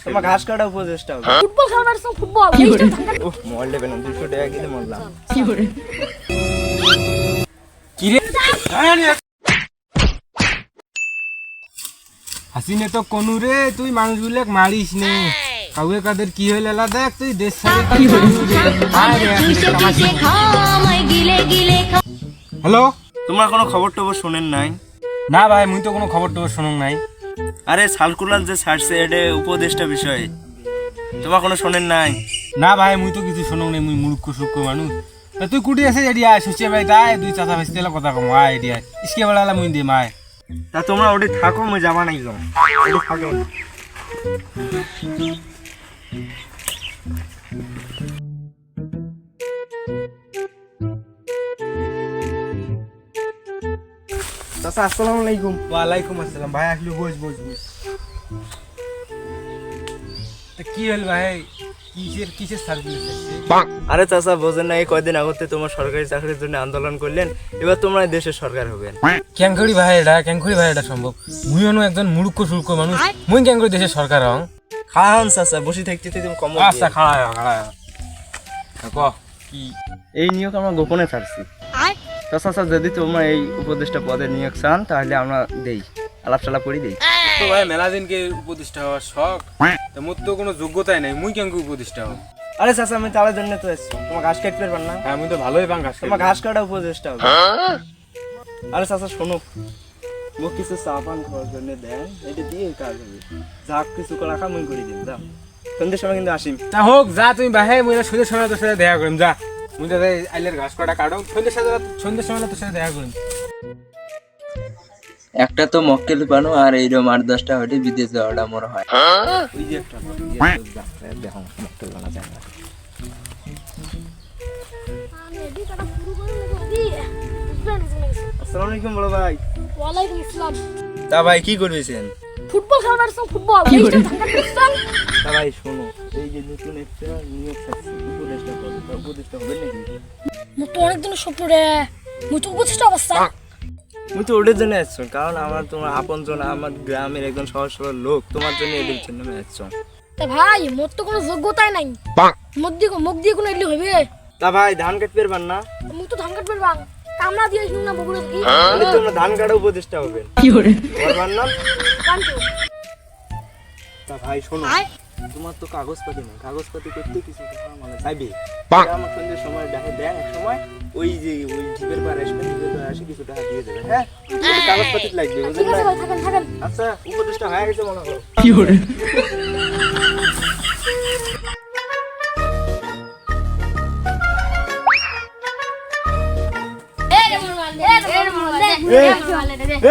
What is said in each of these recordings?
তোমার ঘাস কাটা উপদেশটা হবে। ফুটবল খেলবার সময় ফুটবল উফ মোবাইল দেবে না 200 টাকা গেলে মরলাম। কি রে হাসিনে তো কোনু রে তুই মানুষগুলো মারিস নে কাউকে কাদের কি হইল এলা দেখ তুই দেশ ছেড়ে হ্যালো তোমার কোনো খবর টবর শুনেন নাই? না ভাই মুই তো কোনো খবর টবর শুনুন নাই। আরে সার্কুলার যে ছাড়ছে এটা উপদেশটা বিষয় তোমার কোনো শোনেন নাই? না ভাই মুই তো কিছু শুনুন নাই, মুই মূর্খ সূক্ষ্ম মানুষ। তা তুই কুটি আছে এডিয়া সুচিয়া ভাই তাই দুই চাচা ভাই তেলা কথা কম আয় এডিয়া ইসকে বেলা মুই দিয়ে মায়। তা তোমরা ওটি থাকো মই যাবা নাই গো ওটি থাকো। চাচা আসসালামু আলাইকুম। ওয়ালাইকুম আসসালাম ভাই আসলে বস বস বস। তা কি হল ভাই কিসের কিসের সার্ভিস আছে? আরে চাচা বোঝেন না এই কয়দিন আগতে তোমার সরকারি চাকরির জন্য আন্দোলন করলেন, এবার তোমরা দেশের সরকার হবেন। ক্যাঙ্কড়ি ভাই এটা সম্ভব? মুই অন্য একজন মূর্খ শুল্ক মানুষ, মুই ক্যাঙ্কড়ি দেশের সরকার হং? খান চাচা বসে থাকতে তুমি কম। আচ্ছা খাড়ায় ক কি এই নিয়োগ আমরা গোপনে ছাড়ছি। তো চাচা যদি তোমরা এই উপদেষ্টা পদে নিয়োগ চান তাহলে আমরা দেই, আলাপ সালাপ করি দেই। তো ভাই মেলা দিনকে উপদেষ্টা হওয়ার শখ, তো মোর তো কোনো যোগ্যতাই নাই, মুই কেন উপদেষ্টা হব? আরে চাচা আমি তার জন্য তো এসছি, তোমার ঘাস কাটতে পারবেন না? হ্যাঁ মুই তো ভালোই পাং ঘাস তোমার ঘাস কাটা উপদেষ্টা হবে। আরে চাচা শোনো, ও কিছু চা পান খাওয়ার জন্য দেন, এটা দিয়ে কাজ হবে। যা কিছু রাখা মুই করে দিন, যা সন্ধ্যের সময় কিন্তু আসিম। তা হোক যা তুমি বাহে মুই সুদের সময় তোর সাথে দেখা করিম, যা মুই তো আইলের ঘাস কাটা কাটো সন্ধ্যের সময় তোর সাথে দেখা করিম। একটা তো মক্কেল বানো আর এইরকম 8-10টা হলে বিদেশ যাওয়াটা মনে হয়। ওই যে একটা দেখো মক্কেল বানা যায় না। আসসালামু আলাইকুম বড় ভাই। ওয়ালাইকুম আসসালাম। তা ভাই কি করবেছেন? ফুটবল খেলবার সময় ফুটবল তা ভাই শোনো, এই যে নতুন একটা নিয়োগ থাকছে উপদেষ্টা পদে, তা উপদেষ্টা হবে নাকি? মু তো অনেক দিন স্বপ্ন রে মু তো বুঝছিস অবস্থা মুই তো ওটার জন্য আসছো, কারণ আমার তোমার আপনজন, আমার গ্রামের একজন সহজ সরল লোক, তোমার জন্য এদের জন্য আমি আসছো। তা ভাই মোর তো কোনো যোগ্যতাই নাই, মুখ দিয়ে কোনো এলি হইবে? তা ভাই ধান কাটতে পারবেন না? মুখ তো ধান কাটবার বাং কামলা দিয়ে শুন না বগুড়া কি তাহলে তোমরা ধান কাটা উপদেষ্টা হবে পারবেন না? তা ভাই শোনো, তোমার তো কাগজপাতি নেই, কাগজপাতি করতে কিছু টাকা মানে চাইবে। আমার সন্ধ্যের সময় দেখে দেন এক সময় ওই যে ওই জিপের পার আসবে, জিপের পার আসে কিছু টাকা দিয়ে দেবে। হ্যাঁ কাগজপাতি লাগবে বুঝলেন ঠিক আছে না? ভাই থাকেন থাকেন। আচ্ছা উপদেষ্টা হয়ে গেছে মনে করো।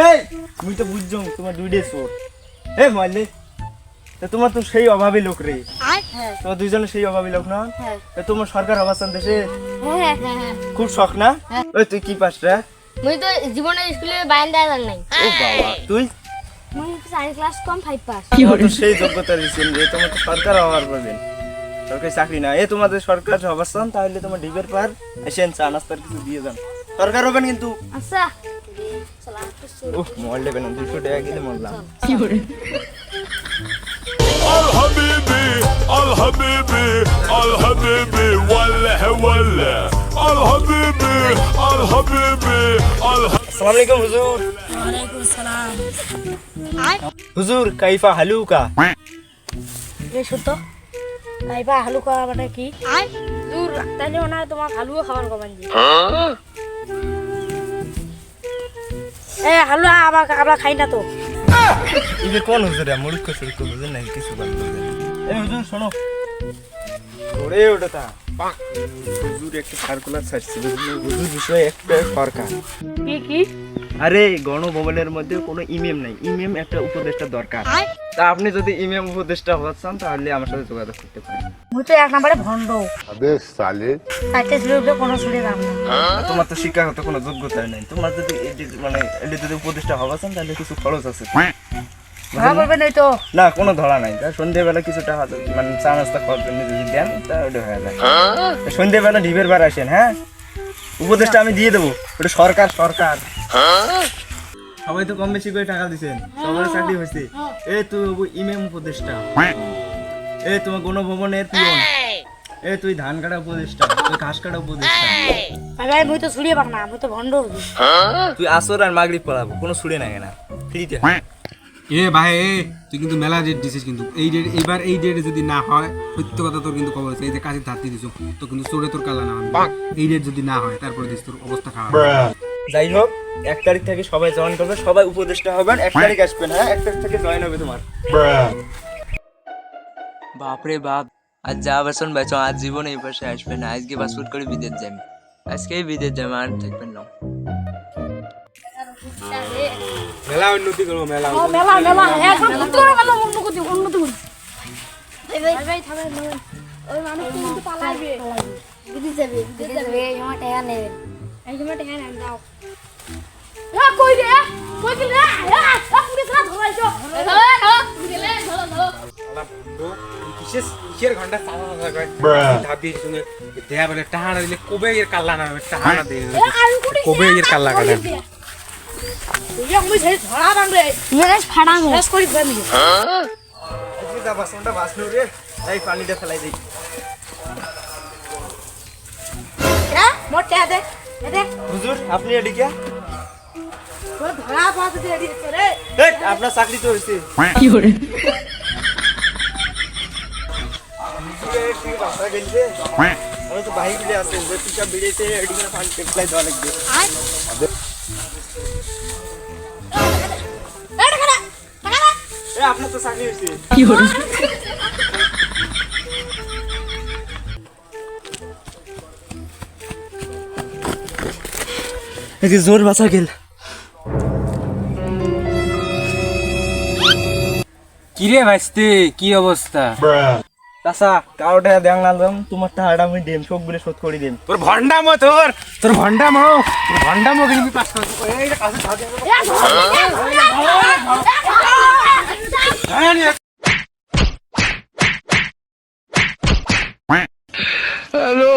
এই তুমি তো বুঝছো তোমার দুইটা চোর। এ মারলে তা তোমার তো সেই অভাবী লোক রে, তোমার দুইজনে সেই অভাবী লোক না? তা তোমার সরকার অবস্থান দেশে খুব শখ না? ওই তুই কি পাস রে? মুই তো জীবনে স্কুলে বাইন দেয়া জান নাই। ও বাবা তুই মুই 4 ক্লাস কম 5 পাস। তোমার তো সেই যোগ্যতা দিচ্ছেন যে তোমার তো সরকার অভাব পাবেন, সরকারি চাকরি না। এ তোমাদের সরকার অবস্থান, তাহলে তোমার ডিবের পার এসেন চা নাস্তার কিছু দিয়ে যান, সরকার হবেন কিন্তু। আচ্ছা উফ মোবাইল দেবে না 200 টাকা গেলে মরলাম। الحبيبي الحبيبي الحبيبي ولا ولا الحبيبي الحبيبي আসসালামু আলাইকুম হুজুর। ওয়ালাইকুম আসসালাম। হুজুর কাইফা হালুকা? এই শুদ্ধ কাইবা হালুকা মানে কি? দূর তাইলে না তোমার হালুয়া খাবার কমান দি। এ হালুয়া আমরা খাই না তো। এই যে কোন হুজুর মূর্খ সুরখ হুজুর নাকি কিছু বলবেন? এই হুজুর শোনো, ওরে ওটা হুজুর একটা সার্কুলার ছাড়ছে, হুজুর বিষয়ে একটা সরকার। কি কি? আরে গণভবনের মধ্যে কোনো ইমেম নাই, ইমেম একটা উপদেষ্টা দরকার। তা আপনি যদি ইমেম উপদেষ্টা হতে চান তাহলে আমার সাথে যোগাযোগ করতে পারেন। মুই তো এক নম্বরে ভন্ড। अबे साले তাইতে শুরুতে কোনো শুনে দাম না। তোমার তো শিক্ষাগত কোনো যোগ্যতা নাই, তোমার যদি মানে যদি উপদেষ্টা হওয়া চান তাহলে কিছু খরচ আছে। ধরা পড়বে নাই তো? না কোনো ধরা নাই, তা সন্ধ্যেবেলা কিছু টাকা মানে চা নাস্তা খাওয়ার জন্য যদি দেন তা ওটা হয়ে যায়। সন্ধ্যেবেলা ঢিবের বার আসেন, হ্যাঁ উপদেশটা আমি দিয়ে দেবো, ওটা সরকার সরকার। সবাই তো কম বেশি করে টাকা দিচ্ছেন, সবার চাকরি হয়েছে। এই তুই ইমেম উপদেশটা এ তোমার গণভবনের পিয়ন, এ তুই ধান কাটা উপদেষ্টা, তুই ঘাস কাটা উপদেষ্টা, ভাই মুই তো ছুড়িয়ে পাক না, মুই তো ভণ্ড হবি। তুই আসর আর মাগরিব পড়াবো, কোনো ছুড়ে নাই না ফ্রিতে। এ ভাই এ তুই কিন্তু মেলা ডেট দিছিস, কিন্তু এই ডেট এবার এই ডেটে যদি না হয় সত্য কথা তোর কিন্তু খবর আছে, এই যে কাছে ধার দিছিস তো কিন্তু চোরে তোর কালা না হবে। এই ডেট যদি না হয় তারপরে দিস তোর অবস্থা খারাপ। যাই হোক 1 তারিখ থেকে সবাই জয়েন করবে, সবাই উপদেষ্টা হবেন, 1 তারিখ আসবেন, হ্যাঁ 1 তারিখ থেকে জয়েন হবে তোমার। বাপরে বাপ, আজ যা বাসন বেচো আজ জীবনে এই পাশে আসবে না, আজকে পাসপোর্ট করে বিদেশ যাই, আজকেই বিদেশ যাই, আর থাকবেন না। মেলা উন্নতি করবো, মেলা ও মেলা মেলা এখন উত্তর মেলা উন্নতি করি। ভাই থামেন থামেন, ওই মানুষ কিন্তু পালাইবে, বিদেশ যাবে এই সময় টাকা নেবে, এই সময় টাকা নেন দাও। এ কই রে, কই গেল রে, পুলিশ না ধরাইছো, ধরো। কিসের ঘন্টা চালা করে ধাবি শুনে দেয়া বলে টাহানা দিলে কবে এর কাল্লা না টাহানা দিয়ে কবে এর কাল্লা কাটে। তুই আমি সেই ধরা বান রে, শেষ ফাড়াম শেষ করি ফেলি। আজকে যা বাসনটা বাসলো রে, এই পানিটা ফেলাই দেই। এ মোটে দে দে, হুজুর আপনি এদিকে, তোর ধরা পাতে দে রে। এই আপনার চাকরি তো হইছে। কি করে বাসা গেলছে, আমি তো বাহি গুলি আছে, যে পিকআপ বেরিয়েছে এদিকে পানি ফেলাই দেওয়া লাগবে। আয় এটা করে টাকা এ আপনার তো চাকরি হইছে। কি করে এই যে জোর বাঁচা গেল। কিরে ভাইস্তে কি অবস্থা? চাচা কারো টাকা দেন না, তোমার টাকাটা আমি দেম, সবগুলো শোধ করে দেম। তোর ভন্ডামো তোর ভন্ডামো কিন্তু পাস কর। এই যে কাছে থাকে Hello.